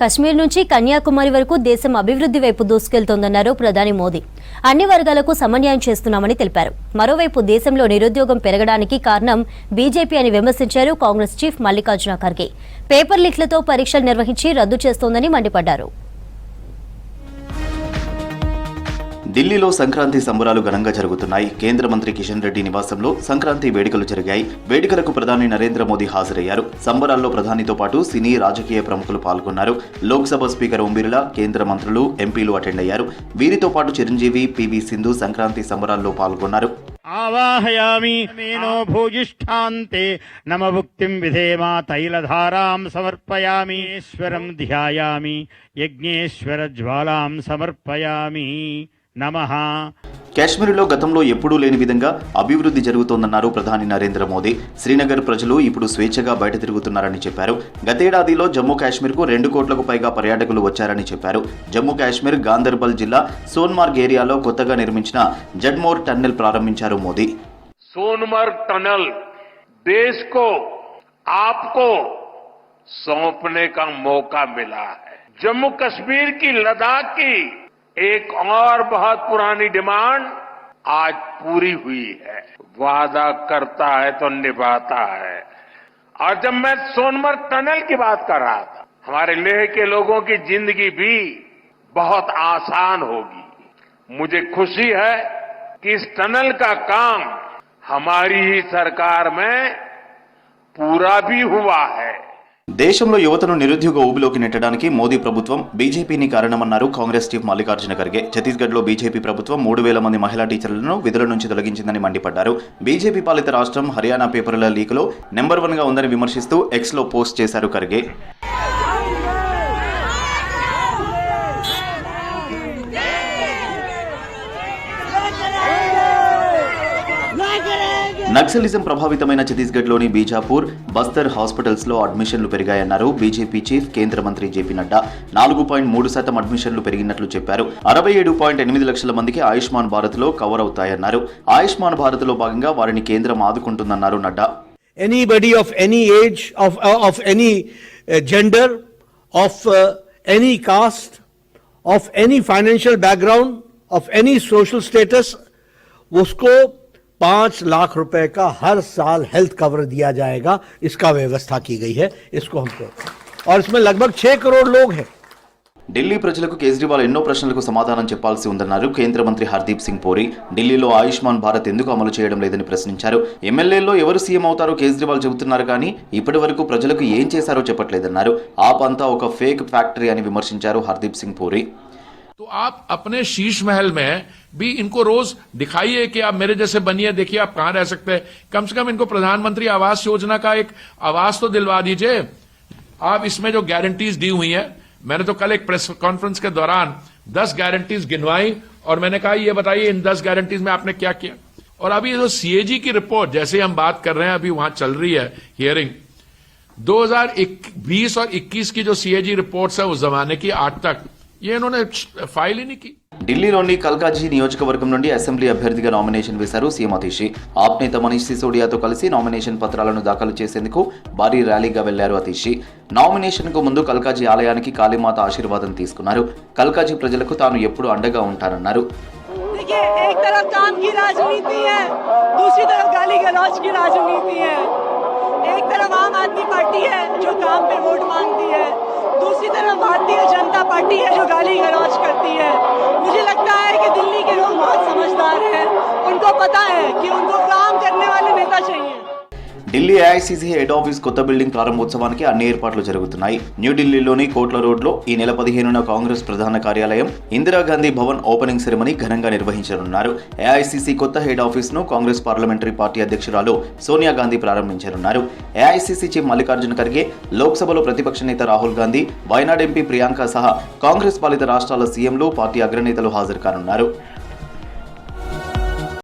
కశ్మీర్ నుంచి కన్యాకుమారి వరకు దేశం అభివృద్ధి వైపు దూసుకెళ్తోందన్నారు ప్రధాని మోదీ. అన్ని వర్గాలకు సమన్యాయం చేస్తున్నామని తెలిపారు. మరోవైపు దేశంలో నిరుద్యోగం పెరగడానికి కారణం బీజేపీ అని విమర్శించారు కాంగ్రెస్ చీఫ్ మల్లికార్జున ఖర్గే. పేపర్ లీక్లతో పరీక్షలు నిర్వహించి రద్దు చేస్తోందని మండిపడ్డారు. ఢిల్లీలో సంక్రాంతి సంబరాలు ఘనంగా జరుగుతున్నాయి. కేంద్ర మంత్రి కిషన్ రెడ్డి నివాసంలో సంక్రాంతి వేడుకలు జరిగాయి. వేడుకలకు ప్రధాని నరేంద్ర మోదీ హాజరయ్యారు. సంబరాల్లో ప్రధానితో పాటు సినీ రాజకీయ ప్రముఖులు పాల్గొన్నారు. లోక్సభ స్పీకర్ ఓం బిర్లా, కేంద్ర మంత్రులు, ఎంపీలు అటెండ్ అయ్యారు. వీరితో పాటు చిరంజీవి, పివి సింధు సంక్రాంతి సంబరాల్లో పాల్గొన్నారు. ఆవాహయామి మేనో భూయిష్ఠాంతే నమభుక్తిం విధేమా తైలధారాం సమర్పయామి ఈశ్వరం ధ్యాయామి యజ్ఞేశ్వర జ్వాలాం సమర్పయామి నమః. కాశ్మీర్లో గతంలో ఎప్పుడూ లేని విధంగా అభివృద్ధి జరుగుతోందన్నారు ప్రధాని నరేంద్ర మోదీ. శ్రీనగర్ ప్రజలు ఇప్పుడు స్వేచ్ఛగా బయట తిరుగుతున్నారని చెప్పారు. గతేడాదిలో జమ్మూ కాశ్మీర్కు 2 కోట్లకు పైగా పర్యాటకులు వచ్చారని చెప్పారు. జమ్మూ కాశ్మీర్ గాందర్బల్ జిల్లా సోన్మార్గ్ ఏరియాలో కొత్తగా నిర్మించిన జడ్మోర్ టన్నెల్ ప్రారంభించారు మోదీ. सोनमर्ग टनल देश को आपको सौंपने का मौका मिला है. जम्मू कश्मीर की, लद्दाख की एक और बहुत पुरानी डिमांड आज पूरी हुई है. वादा करता है तो निभाता है. और जब मैं सोनमर्ग टनल की बात कर रहा था, हमारे लेह के लोगों की जिंदगी भी बहुत आसान होगी. मुझे खुशी है कि इस टनल का काम हमारी ही सरकार में पूरा भी हुआ है. దేశంలో యువతను నిరుద్యోగ ఊబిలోకి నెట్టడానికి మోదీ ప్రభుత్వం బీజేపీని కారణమన్నారు కాంగ్రెస్ చీఫ్ మల్లికార్జున ఖర్గే. ఛత్తీస్గఢ్లో బీజేపీ ప్రభుత్వం 3,000 మంది మహిళా టీచర్లను విధుల నుంచి తొలగించిందని మండిపడ్డారు. బీజేపీ పాలిత రాష్ట్రం హర్యానా పేపర్ల లీక్లో నెంబర్ 1 గా ఉందని విమర్శిస్తూ ఎక్స్లో పోస్ట్ చేశారు ఖర్గే. నక్సలిజం ప్రభావితమైన ఛత్తీస్గఢ్లోని బీజాపూర్, బస్తర్ హాస్పిటల్స్ లో అడ్మిషన్లు పెరిగాయన్నారు బీజేపీ చీఫ్ కేంద్ర మంత్రి జేపీ నడ్డా. 4.3% అడ్మిషన్లు పెరిగినట్లు చెప్పారు. 67.8 లక్షల మందికి ఆయుష్మాన్ భారత్ లో కవర్ అవుతాయన్నారు. ఆయుష్మాన్ భారత్ లో భాగంగా వారిని కేంద్రం ఆదుకుంటుందన్నారు Nadda. Anybody of any age, of any gender, of any caste, of any financial background, of any social status, उसको 5 लाख रुपए का हर साल हेल्थ कवर दिया जाएगा. इसका व्यवस्था की गई है. इसको हमको, और इसमें लगभग 6 करोड़ लोग हैं. ఢిల్లీ ప్రజలకు కేజ్రీవాల్ ఎన్నో ప్రశ్నలకు సమాధానం చెప్పాల్సి ఉందన్నారు కేంద్ర మంత్రి హర్దీప్ సింగ్ పూరి. ఢిల్లీలో ఆయుష్మాన్ భారత్ ఎందుకు అమలు చేయడం లేదని ప్రశ్నించారు. ఎమ్మెల్యేల్లో ఎవరు సీఎం అవుతారో కేజ్రీవాల్ చెబుతున్నారు కానీ ఇప్పటి వరకు ప్రజలకు ఏం చేశారో చెప్పట్లేదన్నారు. ఆప్ అంతా ఒక ఫేక్ ఫ్యాక్టరీ అని విమర్శించారు హర్దీప్ సింగ్ పూరి. तो आप अपने शीश महल में भी इनको रोज दिखाइए कि आप मेरे जैसे बनिए, देखिए आप कहां रह सकते हैं. कम से कम इनको प्रधानमंत्री आवास योजना का एक आवास तो दिलवा दीजिए. आप इसमें जो गारंटीज दी हुई हैं, मैंने तो कल एक प्रेस कॉन्फ्रेंस के दौरान 10 गारंटीज गिनवाई और मैंने कहा ये बताइए इन 10 गारंटीज में आपने क्या किया. और अभी जो सीएजी की रिपोर्ट, जैसे हम बात कर रहे हैं, अभी वहां चल रही है हियरिंग. 2020 और 21 की जो सीएजी रिपोर्ट्स है उस जमाने की, आज तक ये इन्होंने फाइल ही नहीं की. ఢిల్లీలోని కల్కాజీ నియోజకవర్గం నుండి అసెంబ్లీ అభ్యర్థిగా నామినేషన్ వేశారు సీఎం అతీషి. ఆప్ నేత మనీష్ సిసోడియాతో కలిసి నామినేషన్ పత్రాలను దాఖలు చేసేందుకు భారీ ర్యాలీగా వెళ్లారు అతీషి. నామినేషన్ కు ముందు కల్కాజీ ఆలయానికి కాళీమాత ఆశీర్వాదం తీసుకున్నారు. కల్కాజీ ప్రజలకు తాను ఎప్పుడు అండగా ఉంటానన్నారు. एक तरफ काम की राजनीति है, दूसरी तरफ गाली गलौज की राजनीति है. एक तरफ आम आदमी पार्टी है जो काम पे वोट मांगती है, दूसरी तरफ भारतीय जनता पार्टी है जो गाली गलौज करती है. मुझे लगता है कि दिल्ली के लोग बहुत समझदार हैं. उनको पता है कि उनको काम करने वाले नेता चाहिए. ఢిల్లీ ఏఐసీసీ హెడ్ ఆఫీస్ కొత్త బిల్డింగ్ ప్రారంభోత్సవానికి అన్ని ఏర్పాట్లు జరుగుతున్నాయి. న్యూఢిల్లీలోని కోట్ల రోడ్లో ఈ నెల 15న కాంగ్రెస్ ప్రధాన కార్యాలయం, ఇందిరాగాంధీ భవన్ ఓపెనింగ్ సెరమనీ ఘనంగా నిర్వహించనున్నారు. ఏఐసీసీ కొత్త హెడ్ ఆఫీస్ ను కాంగ్రెస్ పార్లమెంటరీ పార్టీ అధ్యక్షురాలు సోనియా గాంధీ ప్రారంభించనున్నారు. ఏఐసీసీ చీఫ్ మల్లికార్జున ఖర్గే, లోక్సభలో ప్రతిపక్ష నేత రాహుల్ గాంధీ, వయనాడ్ ఎంపీ ప్రియాంక సహా కాంగ్రెస్ పాలిత రాష్ట్రాల సీఎంలు, పార్టీ అగ్రనేతలు హాజరు కానున్నారు.